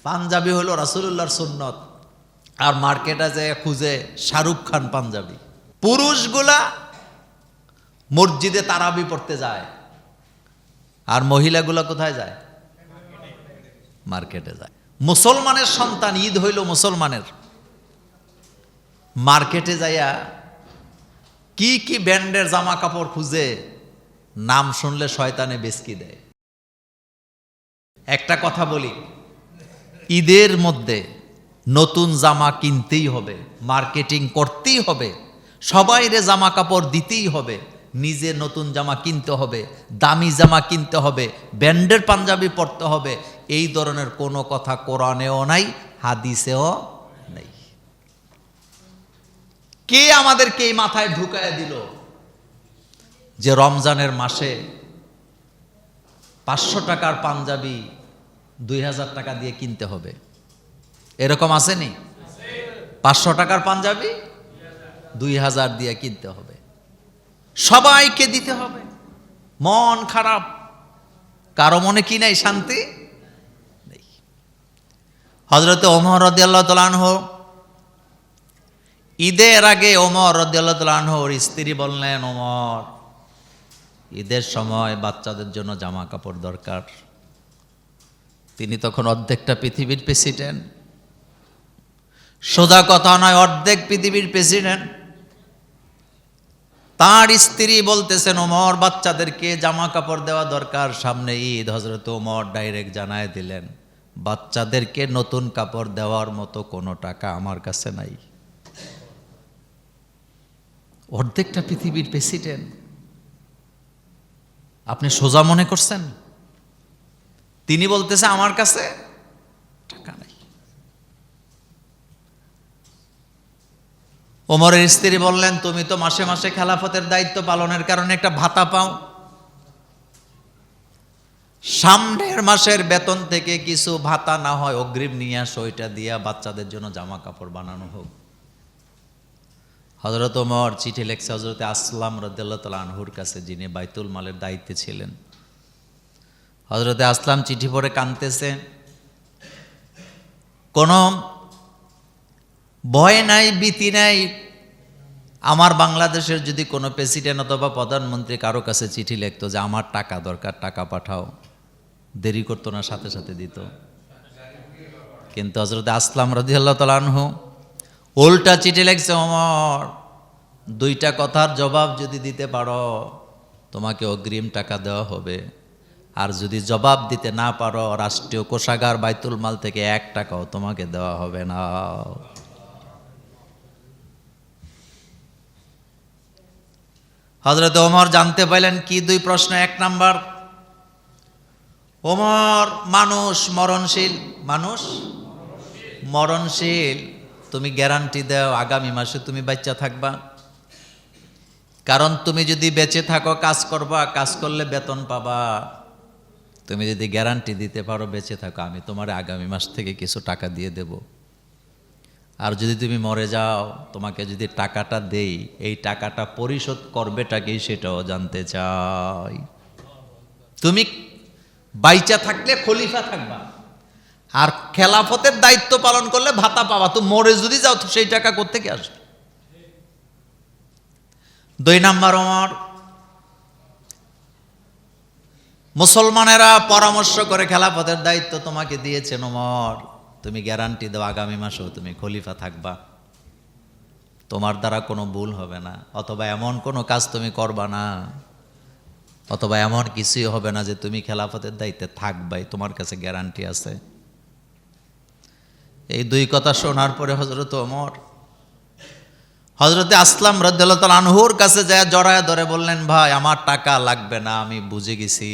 পাঞ্জাবি হলো রাসূলুল্লাহর সুন্নত, আর মার্কেটে যে খুঁজে শাহরুখ খান পাঞ্জাবি। পুরুষগুলা মসজিদে তারাবি পড়তে যায়, আর মহিলাগুলা কোথায় যায়? মার্কেটে যায়। মুসলমানের সন্তান, ঈদ হইল মুসলমানের, মার্কেটে যাইয়া কি কি ব্র্যান্ডের জামা কাপড় খুঁজে, নাম শুনলে শয়তানে বেচকি দেয়। একটা কথা বলি, ঈদের মধ্যে নতুন জামা কিনতেই হবে, মার্কেটিং করতেই হবে, সবাইরে জামা কাপড় দিতেই হবে, নিজে নতুন জামা কিনতে হবে, দামি জামা কিনতে হবে, ব্র্যান্ডের পাঞ্জাবি পরতে হবে। এই ধরনের কোনো কথা কোরআনেও নাই, হাদিসেও নেই। কে আমাদেরকে এই মাথায় ঢুকায় দিল যে রমজানের মাসে 500 টাকার পাঞ্জাবি 2000 টাকা দিয়ে কিনতে হবে? এরকম আসেনি? 500 টাকার পাঞ্জাবি 2000 দিয়ে কিনতে হবে, সবাইকে দিতে হবে। মন খারাপ, কারো মনে কি নাই? শান্তি নেই। হযরত ওমর রাদিয়াল্লাহু তাআলা আনহু, ঈদের আগে ওমর রাদিয়াল্লাহু তাআলা আনহুর স্ত্রী বললেন, ওমর, ঈদের সময় বাচ্চাদের জন্য জামা কাপড় দরকার। তিনি তখন অর্ধেকটা পৃথিবীর প্রেসিডেন্ট, সোজা কথা নয়, অর্ধেক পৃথিবীর প্রেসিডেন্ট। তার স্ত্রী বলতেছেন, ওমর, বাচ্চাদেরকে জামা কাপড় দেওয়া দরকার, সামনে ঈদ। হযরত ওমর ডাইরেক্ট জানায় দিলেন, বাচ্চাদেরকে নতুন কাপড় দেওয়ার মতো কোনো টাকা আমার কাছে নাই। অর্ধেকটা পৃথিবীর প্রেসিডেন্ট, আপনি সোজা মনে করছেন? তিনি বলতেছে আমার কাছে টাকা নাই। ওমরের স্ত্রী বললেন, তুমি তো মাসে মাসে খেলাফতের দায়িত্ব পালনের কারণে একটা ভাতা পাও, সামনের মাসের বেতন থেকে কিছু ভাতা না হয় অগ্রিম নিয়ে আসো, ওইটা দিয়া বাচ্চাদের জন্য জামা কাপড় বানানো হোক। হযরত ওমর চিঠি লেখছে হযরতে আসলাম রাদিয়াল্লাহু তাআলা আনহুর কাছে, যিনি বাইতুল মালের দায়িত্বে ছিলেন। হযরতে আসলাম চিঠি পড়ে কাঁদতেছে, কোনো ভয় নাই, ভীতি নাই। আমার বাংলাদেশের যদি কোনো প্রেসিডেন্ট অথবা প্রধানমন্ত্রী কারো কাছে চিঠি লিখতো যে আমার টাকা দরকার, টাকা পাঠাও, দেরি করতো না, সাথে সাথে দিত। কিন্তু হযরতে আসলাম রাদিয়াল্লাহু তাআলা আনহু উল্টা চিঠি লিখছে, ওমর, 2টা কথার জবাব যদি দিতে পারো তোমাকে অগ্রিম টাকা দেওয়া হবে, আর যদি জবাব দিতে না পারো রাষ্ট্রীয় কোষাগার বাইতুল মাল থেকে 1 টাকাও তোমাকে দেওয়া হবে না। হযরত ওমর জানতে পাইলেন কি 2 প্রশ্ন। 1 নাম্বার, ওমর, মানুষ মরণশীল, মানুষ মরণশীল, তুমি গ্যারান্টি দাও আগামী মাসে তুমি বাচ্চা থাকবা, কারণ তুমি যদি বেঁচে থাকো কাজ করবা, কাজ করলে বেতন পাবা। তুমি যদি গ্যারান্টি দিতে পারো বেঁচে থাকো, আমি তোমার আগামী মাস থেকে কিছু টাকা দিয়ে দেব। আর যদি তুমি মরে যাও, তোমাকে যদি টাকাটা দেই, এই টাকাটা পরিশোধ করবেটা কি সেটাও জানতে চাই। তুমি বাইচা থাকলে খলিফা থাকবা, আর খেলাফতের দায়িত্ব পালন করলে ভাতা পাবা। তো মরে যদি যাও তো সেই টাকা কোত্থেকে আসবে? 2 নাম্বার, ওমর, মুসলমানেরা পরামর্শ করে খেলাফতের দায়িত্ব তোমাকে দিয়েছেন, ওমর, তুমি গ্যারান্টি দাও আগামী মাসেও তুমি খলিফা থাকবা, তোমার দ্বারা কোনো ভুল হবে না, অথবা এমন কোনো কাজ তুমি করবা না, অথবা এমন কিছুই হবে না যে তুমি খেলাফতের দায়িত্বে থাকবাই, তোমার কাছে গ্যারান্টি আছে। এই 2 কথা শোনার পরে হযরত ওমর হযরতে আসলাম রাদিয়াল্লাহু তাআলা আনহুর কাছে যায় জড়ায় ধরে বললেন, ভাই, আমার টাকা লাগবে না, আমি বুঝে গেছি,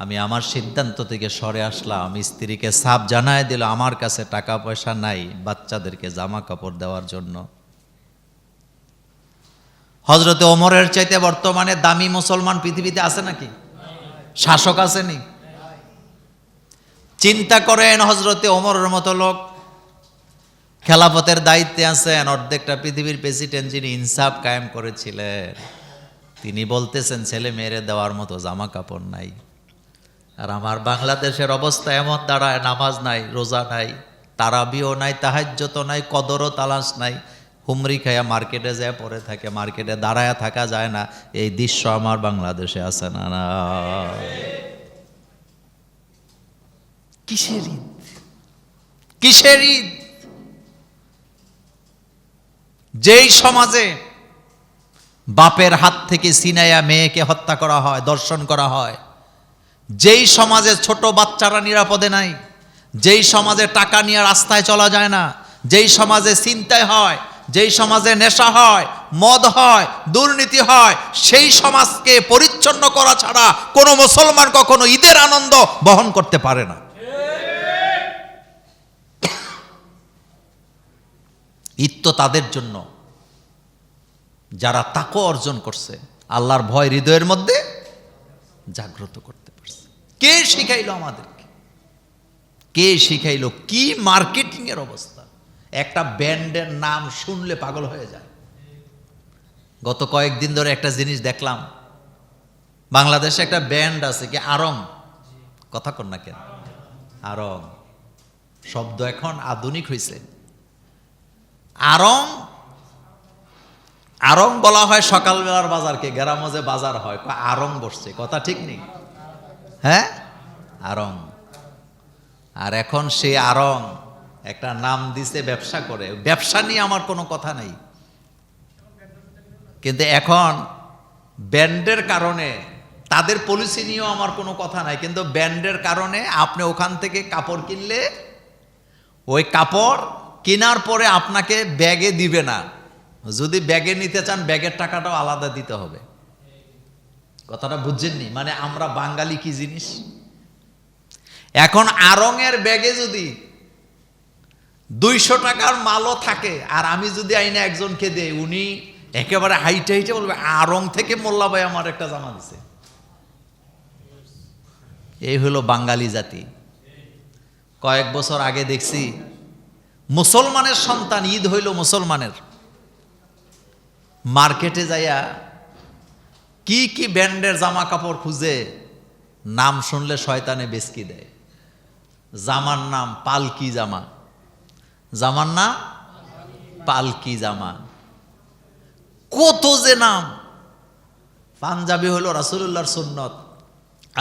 আমি আমার সিদ্ধান্ত থেকে সরে আসলাম। স্ত্রীকে সাফ জানায় দিল, আমার কাছে টাকা পয়সা নাই বাচ্চাদেরকে জামা কাপড় দেওয়ার জন্য। হযরতে ওমরের চাইতে বর্তমানে দামি মুসলমান পৃথিবীতে আছে নাকি? শাসক আসেনি? চিন্তা করেন, হযরতে ওমরের মতো লোক খেলাফতের দায়িত্বে আছেন, অর্ধেকটা পৃথিবীর প্রেসিডেন্ট, যিনি ইনসাফ কায়েম করেছিলেন, তিনি বলতেছেন ছেলে মেয়েরে দেওয়ার মতো জামা কাপড় নাই। আর আমার বাংলাদেশের অবস্থা এমন দাঁড়ায়, নামাজ নাই, রোজা নাই, তারাবিও নাই, তাহাজ্জুদও নাই, কদরও তালাশ নাই, হুমরি খাইয়া মার্কেটে যায় পড়ে থাকে, মার্কেটে দাঁড়ায়া থাকা যায় না। এই দৃশ্য আমার বাংলাদেশে আছে না? না। কিসের ঈদ? কিসের ঈদ? যেই সমাজে বাপের হাত থেকে ছিনাইয়া মেয়েকে হত্যা করা হয়, ধর্ষণ করা হয়, যেই সমাজে ছোট বাচ্চারা নিরাপদে নাই, যেই সমাজে টাকা নিয়ে রাস্তায় চলা যায় না, যেই সমাজে ছিনতাই হয়, যেই সমাজে নেশা হয়, মদ হয়, দুর্নীতি হয়, সেই সমাজকে পরিচ্ছন্ন করা ছাড়া কোনো মুসলমান কখনো ঈদের আনন্দ বহন করতে পারে না। ঈদ তো তাদের জন্য যারা তাকওয়া অর্জন করছে, আল্লাহর ভয় হৃদয়ের মধ্যে জাগ্রত করতে পারছে। কে শিখাইলো আমাদেরকে? কে শিখাইলো? কি মার্কেটিং এর অবস্থা! একটা ব্যান্ডের নাম শুনলে পাগল হয়ে যায়। গত কয়েকদিন ধরে একটা জিনিস দেখলাম, বাংলাদেশে একটা ব্যান্ড আছে কি, আরং, কথা কন না কেন? আরং শব্দ এখন আধুনিক হয়েছে। আরং, আরং বলা হয় সকালবেলার বাজারকে, গ্রামে যে বাজার হয়, আরং বসছে, কথা ঠিক নেই? হ্যাঁ, আরং। আর এখন সে আরং একটা নাম দিছে, ব্যবসা করে। ব্যবসা নিয়ে আমার কোনো কথা নাই, কিন্তু এখন ব্যান্ডের কারণে, তাদের পলিসি নিয়েও আমার কোনো কথা নাই, কিন্তু ব্যান্ডের কারণে আপনি ওখান থেকে কাপড় কিনলে ওই কাপড় কেনার পরে আপনাকে ব্যাগে দিবে না। যদি ব্যাগে নিতে চান, ব্যাগের টাকাটাও আলাদা দিতে হবে। কথাটা বুঝছেননি? মানে আমরা বাঙালি কি জিনিস। এখন আরঙের ব্যাগে যদি 200 টাকার মালও থাকে, আর আমি যদি আইনা একজনকে দেই, উনি একেবারে হাইটে হাইটে বলবে, আরং থেকে মোল্লা ভাই আমার একটা জামা দিছে। এই হলো বাঙালি জাতি। কয়েক বছর আগে দেখছি, মুসলমানের সন্তান, ঈদ হইল মুসলমানের, মার্কেটে যাইয়া কি কি ব্র্যান্ডের জামা কাপড় খুঁজে, নাম শুনলে শয়তানে বেচকি দেয়। জামার নাম পালকি জামা, জামার নাম পালকি জামা, কত যে নাম। পাঞ্জাবি হলো রাসূলুল্লাহর সুন্নত,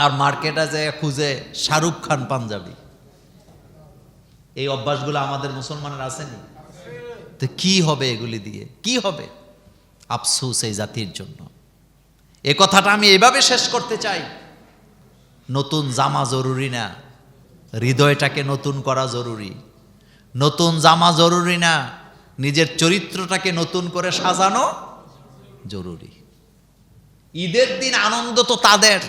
আর মার্কেটে যায় খুঁজে শাহরুখ খান পাঞ্জাবি। এই অভ্যাসগুলো আমাদের মুসলমানের আসেনি? তো কি হবে এগুলি দিয়ে? কি হবে? আফসোস এই জাতির জন্য। এ কথাটা আমি এভাবে শেষ করতে চাই, নতুন জামা জরুরি না, হৃদয়টাকে নতুন করা জরুরি। নতুন জামা জরুরি না, নিজের চরিত্রটাকে নতুন করে সাজানো জরুরি। ঈদের দিন আনন্দ তো তাদের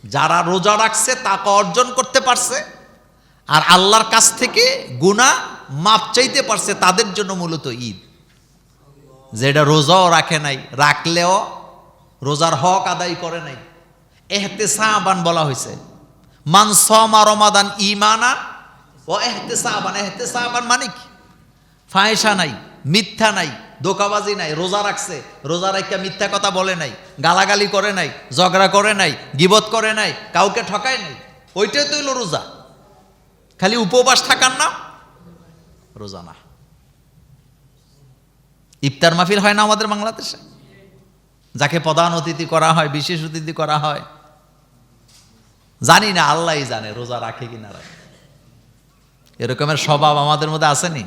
যারা রোজা রাখছে, তাকে অর্জন করতে পারছে, আর আল্লাহর কাছ থেকে গুনাহ মাপ চাইতে পারছে, তাদের জন্য মূলত ঈদ। যেটা রোজাও রাখে নাই, রাখলেও রোজার হক আদায় করে নাই, ইহতিসাবান বলা হয়েছে। মান সামা রমাদান ঈমানান ও ইহতিসাবান। ইহতিসাবান মানে কি? ফাহিশা নাই, মিথ্যা নাই, ধোঁকাবাজি নাই, রোজা রাখছে, রোজা রাখা মিথ্যা কথা বলে নাই, গালাগালি করে নাই, ঝগড়া করে নাই, গীবত করে নাই, কাউকে ঠকায় নাই, ওইটাই তো হইল রোজা। খালি উপবাস থাকার নাম রোজা না। ইফতার মাহফিল হয় না আমাদের বাংলাদেশে, যাকে প্রধান অতিথি করা হয়, বিশেষ অতিথি করা হয়, জানি না, আল্লাহই জানে রোজা রাখে কিনা রাখে। এরকমের স্বভাব আমাদের মধ্যে আসেনি?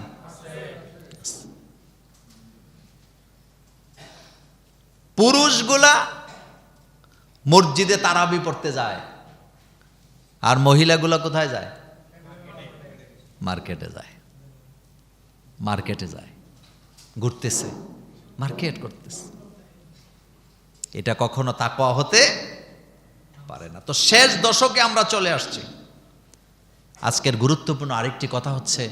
পুরুষগুলা মসজিদে তারাবি পড়তে যায়, আর মহিলাগুলা কোথায় যায়? মার্কেটে যায়। মার্কেটে যায়, ঘুরতেছে, মার্কেট করতেছে। এটা কখনো তাকওয়া হতে পারে না। তো শেষ দশকে আমরা চলে আসছি। আজকের গুরুত্বপূর্ণ আরেকটি কথা হচ্ছে,